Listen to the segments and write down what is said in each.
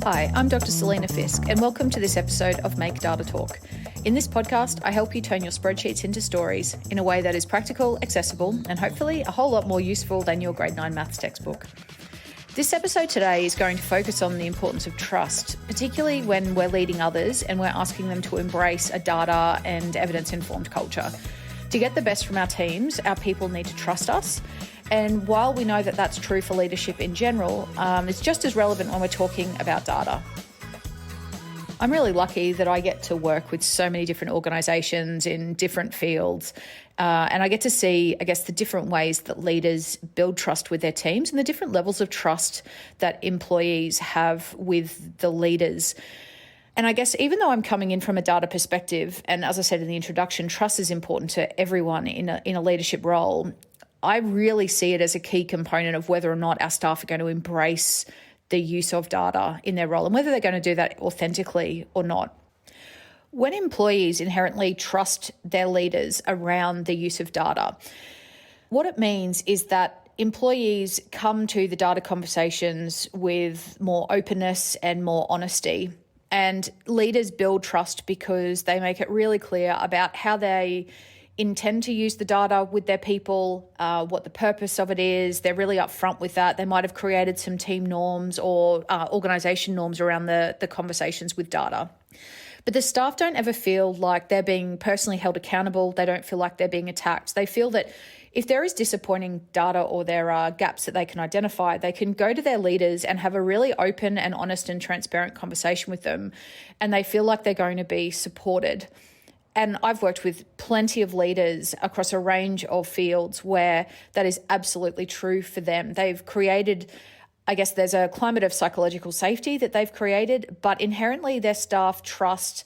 Hi, I'm Dr. Selena Fisk, and welcome to this episode of Make Data Talk. In this podcast, I help you turn your spreadsheets into stories in a way that is practical, accessible, and hopefully a whole lot more useful than your grade 9 maths textbook. This episode today is going to focus on the importance of trust, particularly when we're leading others and we're asking them to embrace a data and evidence-informed culture. To get the best from our teams, our people need to trust us. And while we know that that's true for leadership in general, it's just as relevant when we're talking about data. I'm really lucky that I get to work with so many different organisations in different fields, and I get to see, the different ways that leaders build trust with their teams and the different levels of trust that employees have with the leaders. And I guess even though I'm coming in from a data perspective, and as I said in the introduction, trust is important to everyone in a leadership role, I really see it as a key component of whether or not our staff are going to embrace the use of data in their role and whether they're going to do that authentically or not. When employees inherently trust their leaders around the use of data, what it means is that employees come to the data conversations with more openness and more honesty. And leaders build trust because they make it really clear about how they intend to use the data with their people, what the purpose of it is. They're really upfront with that. They might have created some team norms or organisation norms around the conversations with data. But the staff don't ever feel like they're being personally held accountable. They don't feel like they're being attacked. They feel that if there is disappointing data or there are gaps that they can identify, they can go to their leaders and have a really open and honest and transparent conversation with them. And they feel like they're going to be supported. And I've worked with plenty of leaders across a range of fields where that is absolutely true for them. They've created, there's a climate of psychological safety that they've created, but inherently their staff trust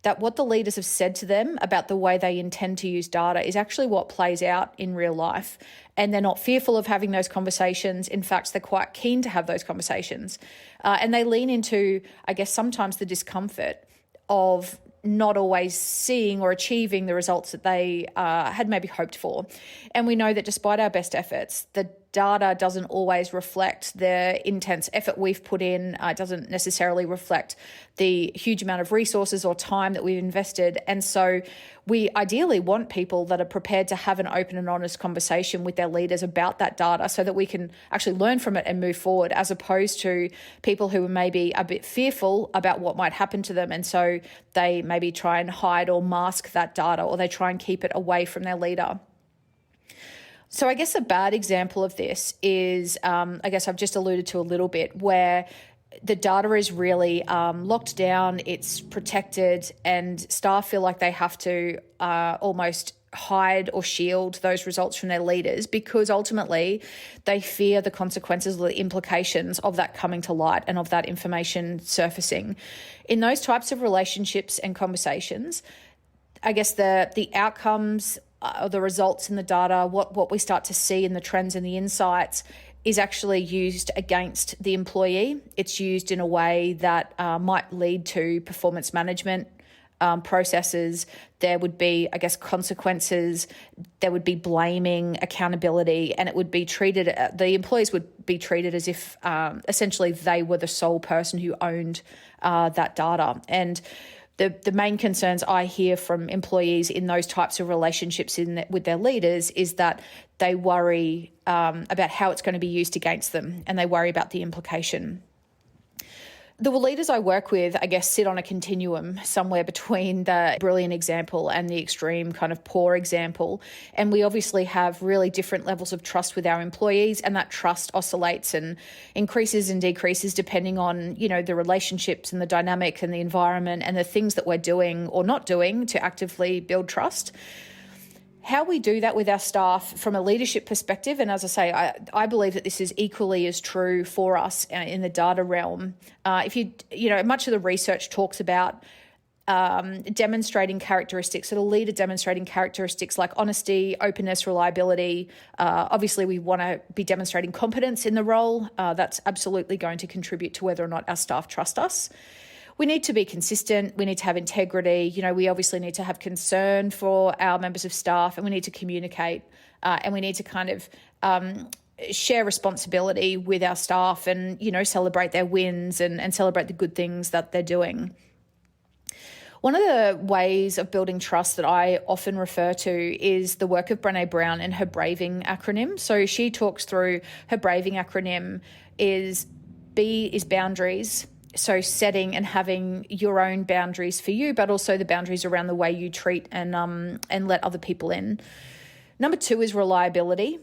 that what the leaders have said to them about the way they intend to use data is actually what plays out in real life. And they're not fearful of having those conversations. In fact, they're quite keen to have those conversations. And they lean into, sometimes the discomfort of not always seeing or achieving the results that they had maybe hoped for. And we know that despite our best efforts, the data doesn't always reflect the intense effort we've put in. It doesn't necessarily reflect the huge amount of resources or time that we've invested. And so we ideally want people that are prepared to have an open and honest conversation with their leaders about that data so that we can actually learn from it and move forward, as opposed to people who are maybe a bit fearful about what might happen to them. And so they maybe try and hide or mask that data, or they try and keep it away from their leader. So a bad example of this is, I've just alluded to a little bit, where the data is really locked down, it's protected, and staff feel like they have to almost hide or shield those results from their leaders because ultimately they fear the consequences or the implications of that coming to light and of that information surfacing. In those types of relationships and conversations, the outcomes, the results in the data, what we start to see in the trends and the insights is actually used against the employee. It's used in a way that might lead to performance management processes. There would be, consequences. There would be blaming, accountability, and it would be treated, the employees would be treated as if essentially they were the sole person who owned that data. And the main concerns I hear from employees in those types of relationships with their leaders is that they worry about how it's going to be used against them, and they worry about the implication. The leaders I work with, sit on a continuum somewhere between the brilliant example and the extreme kind of poor example. And we obviously have really different levels of trust with our employees, and that trust oscillates and increases and decreases depending on, the relationships and the dynamic and the environment and the things that we're doing or not doing to actively build trust. How we do that with our staff from a leadership perspective, and as I say, I believe that this is equally as true for us in the data realm. Much of the research talks about demonstrating characteristics, so the leader demonstrating characteristics like honesty, openness, reliability. Obviously, we want to be demonstrating competence in the role. That's absolutely going to contribute to whether or not our staff trust us. We need to be consistent. We need to have integrity. We obviously need to have concern for our members of staff, and we need to communicate, and we need to kind of share responsibility with our staff and, celebrate their wins and celebrate the good things that they're doing. One of the ways of building trust that I often refer to is the work of Brené Brown and her braving acronym. So she talks through her braving acronym is B is boundaries. So setting and having your own boundaries for you, but also the boundaries around the way you treat and let other people in. Number 2 is reliability.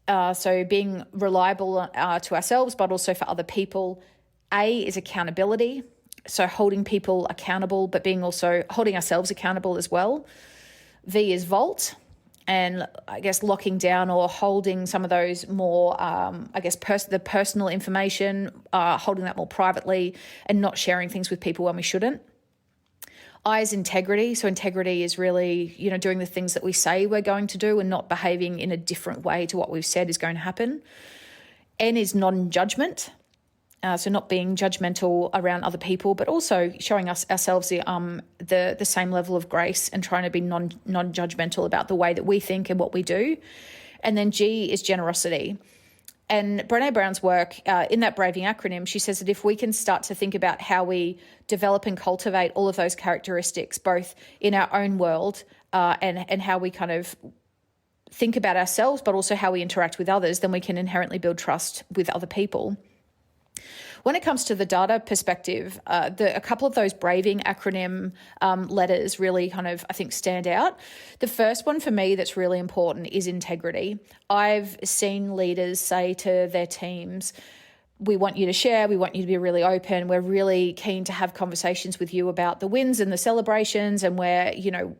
So being reliable to ourselves, but also for other people. A is accountability. So holding people accountable, but being also holding ourselves accountable as well. V is vault, and I guess locking down or holding some of those more, the personal information, holding that more privately and not sharing things with people when we shouldn't. I is integrity. So integrity is really, doing the things that we say we're going to do and not behaving in a different way to what we've said is going to happen. N is non-judgement. So not being judgmental around other people, but also showing ourselves the same level of grace and trying to be non-judgmental about the way that we think and what we do. And then G is generosity. And Brené Brown's work in that braving acronym, she says that if we can start to think about how we develop and cultivate all of those characteristics, both in our own world and how we kind of think about ourselves, but also how we interact with others, then we can inherently build trust with other people. When it comes to the data perspective, a couple of those braving acronym letters really kind of, I think, stand out. The first one for me that's really important is integrity. I've seen leaders say to their teams, we want you to share, we want you to be really open, we're really keen to have conversations with you about the wins and the celebrations, and where,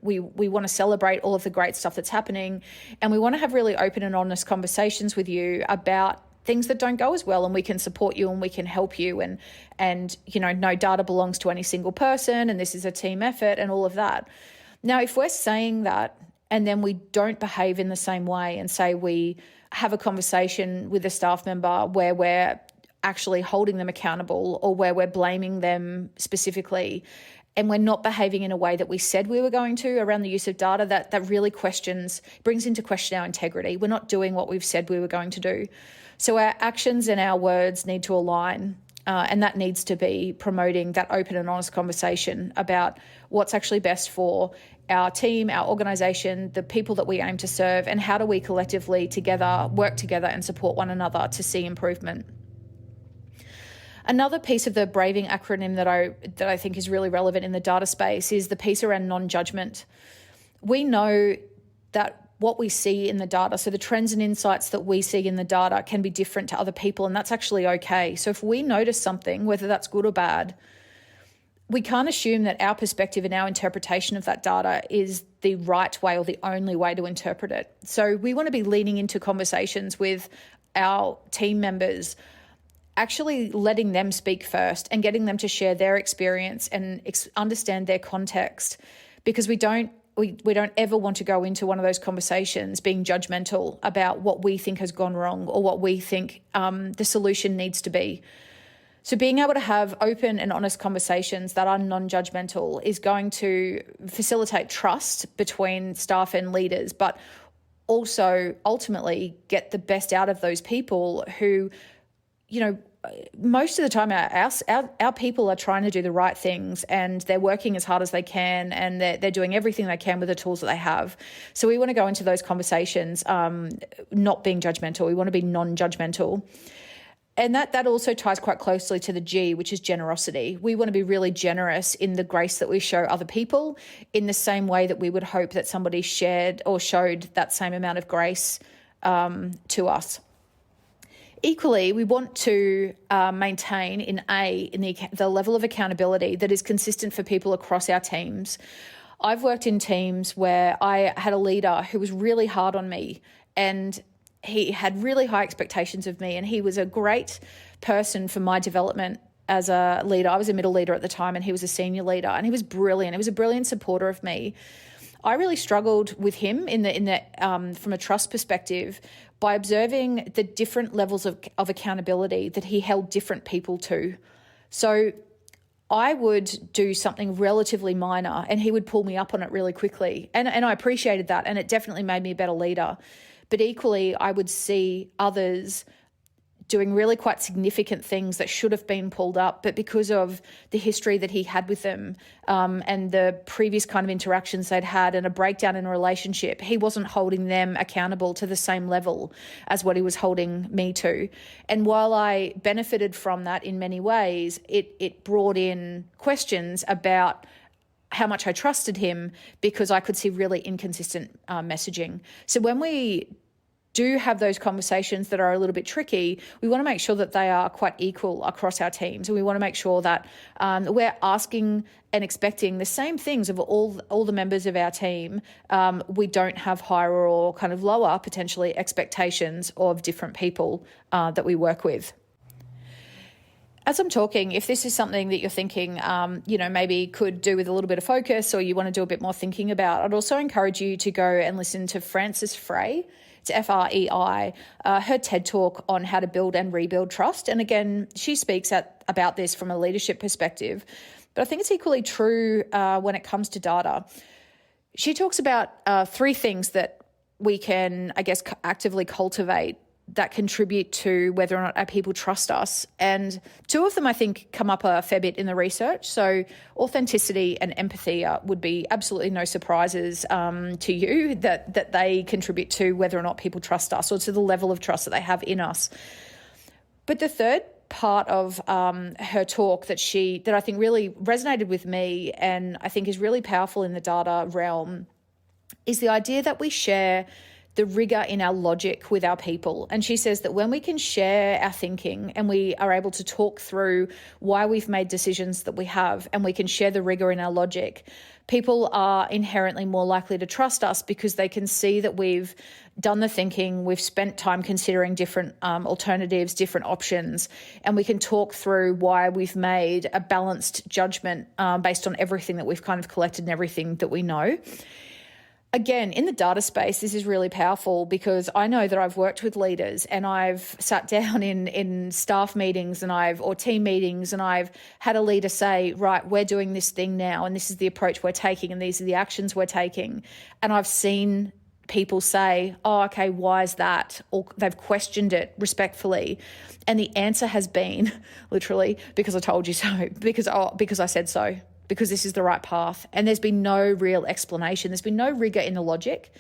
we want to celebrate all of the great stuff that's happening, and we want to have really open and honest conversations with you about things that don't go as well, and we can support you and we can help you, and no data belongs to any single person, and this is a team effort and all of that. Now, if we're saying that and then we don't behave in the same way and say we have a conversation with a staff member where we're actually holding them accountable or where we're blaming them specifically, and we're not behaving in a way that we said we were going to around the use of data, that really brings into question our integrity. We're not doing what we've said we were going to do. So our actions and our words need to align, and that needs to be promoting that open and honest conversation about what's actually best for our team, our organisation, the people that we aim to serve, and how do we collectively together work together and support one another to see improvement. Another piece of the braving acronym that I think is really relevant in the data space is the piece around non-judgement. We know that what we see in the data, so the trends and insights that we see in the data, can be different to other people, and that's actually okay. So if we notice something, whether that's good or bad, we can't assume that our perspective and our interpretation of that data is the right way or the only way to interpret it. So we want to be leaning into conversations with our team members, actually letting them speak first and getting them to share their experience and understand their context, because we don't ever want to go into one of those conversations being judgmental about what we think has gone wrong or what we think the solution needs to be. So being able to have open and honest conversations that are non-judgmental is going to facilitate trust between staff and leaders, but also ultimately get the best out of those people who, most of the time our people are trying to do the right things, and they're working as hard as they can, and they're doing everything they can with the tools that they have. So we want to go into those conversations not being judgmental. We want to be non-judgmental. And that also ties quite closely to the G, which is generosity. We want to be really generous in the grace that we show other people, in the same way that we would hope that somebody shared or showed that same amount of grace to us. Equally, we want to maintain in the level of accountability that is consistent for people across our teams. I've worked in teams where I had a leader who was really hard on me, and he had really high expectations of me, and he was a great person for my development as a leader. I was a middle leader at the time, and he was a senior leader, and he was brilliant. He was a brilliant supporter of me. I really struggled with him from a trust perspective by observing the different levels of accountability that he held different people to. So I would do something relatively minor and he would pull me up on it really quickly. And I appreciated that, and it definitely made me a better leader. But equally, I would see others doing really quite significant things that should have been pulled up, but because of the history that he had with them and the previous kind of interactions they'd had and a breakdown in a relationship, he wasn't holding them accountable to the same level as what he was holding me to. And while I benefited from that in many ways, it brought in questions about how much I trusted him, because I could see really inconsistent messaging. So when we do have those conversations that are a little bit tricky, we want to make sure that they are quite equal across our teams. And we want to make sure that we're asking and expecting the same things of all the members of our team. We don't have higher or kind of lower, potentially, expectations of different people that we work with. As I'm talking, if this is something that you're thinking, maybe could do with a little bit of focus, or you want to do a bit more thinking about, I'd also encourage you to go and listen to Frei. It's Frei, her TED Talk on how to build and rebuild trust. And again, she speaks about this from a leadership perspective. But I think it's equally true when it comes to data. She talks about 3 things that we can, I guess, actively cultivate that contribute to whether or not our people trust us. And 2 of them, I think, come up a fair bit in the research. So authenticity and empathy would be absolutely no surprises to you that they contribute to whether or not people trust us, or to the level of trust that they have in us. But the third part of her talk that I think really resonated with me, and I think is really powerful in the data realm, is the idea that we share the rigor in our logic with our people. And she says that when we can share our thinking and we are able to talk through why we've made decisions that we have, and we can share the rigor in our logic, people are inherently more likely to trust us, because they can see that we've done the thinking, we've spent time considering different alternatives, different options, and we can talk through why we've made a balanced judgment based on everything that we've kind of collected and everything that we know. Again, in the data space, this is really powerful, because I know that I've worked with leaders and I've sat down in staff meetings or team meetings, and I've had a leader say, right, we're doing this thing now, and this is the approach we're taking, and these are the actions we're taking. And I've seen people say, oh, okay, why is that? Or they've questioned it respectfully. And the answer has been literally, because I told you so, because I said so, because this is the right path. And there's been no real explanation. There's been no rigor in the logic.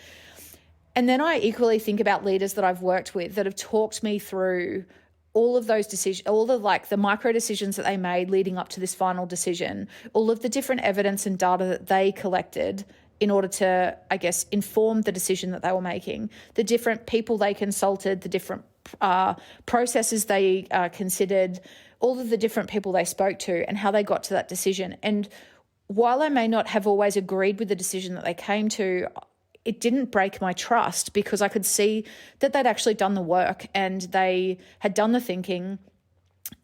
And then I equally think about leaders that I've worked with that have talked me through all of those decisions, all the micro decisions that they made leading up to this final decision, all of the different evidence and data that they collected in order to, I guess, inform the decision that they were making, the different people they consulted, the different processes they considered, all of the different people they spoke to, and how they got to that decision. And while I may not have always agreed with the decision that they came to, it didn't break my trust, because I could see that they'd actually done the work and they had done the thinking.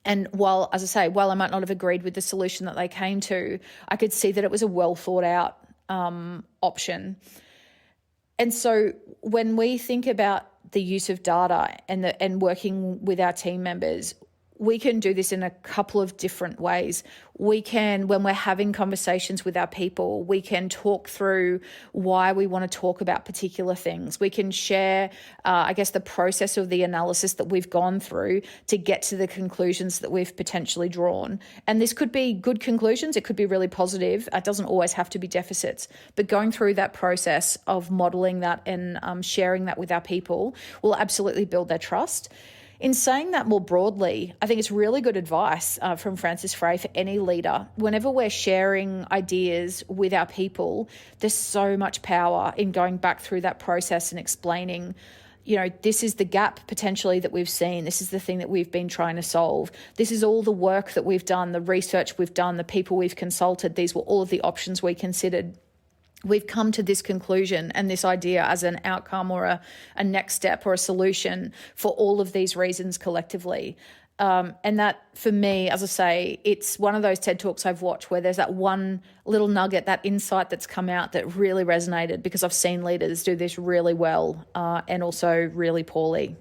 And while I might not have agreed with the solution that they came to, I could see that it was a well thought out option. And so when we think about the use of data and working with our team members, we can do this in a couple of different ways. We can, when we're having conversations with our people, we can talk through why we want to talk about particular things. We can share, the process of the analysis that we've gone through to get to the conclusions that we've potentially drawn. And this could be good conclusions. It could be really positive. It doesn't always have to be deficits. But going through that process of modeling that and sharing that with our people will absolutely build their trust. In saying that more broadly, I think it's really good advice from Frances Frei for any leader. Whenever we're sharing ideas with our people, there's so much power in going back through that process and explaining, this is the gap potentially that we've seen. This is the thing that we've been trying to solve. This is all the work that we've done, the research we've done, the people we've consulted. These were all of the options we considered. We've come to this conclusion and this idea as an outcome or a next step or a solution for all of these reasons collectively. And that, for me, as I say, it's one of those TED Talks I've watched where there's that one little nugget, that insight that's come out that really resonated, because I've seen leaders do this really well and also really poorly.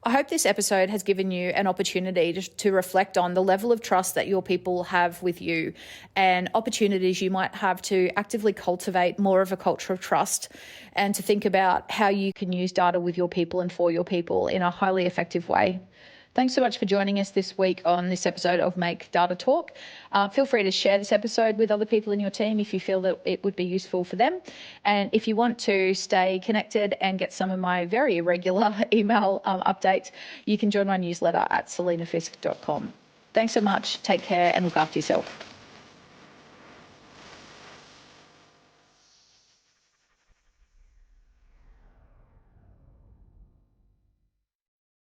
I hope this episode has given you an opportunity to reflect on the level of trust that your people have with you and opportunities you might have to actively cultivate more of a culture of trust, and to think about how you can use data with your people and for your people in a highly effective way. Thanks so much for joining us this week on this episode of Make Data Talk. Feel free to share this episode with other people in your team if you feel that it would be useful for them. And if you want to stay connected and get some of my very irregular email updates, you can join my newsletter at selenafisk.com. Thanks so much. Take care and look after yourself.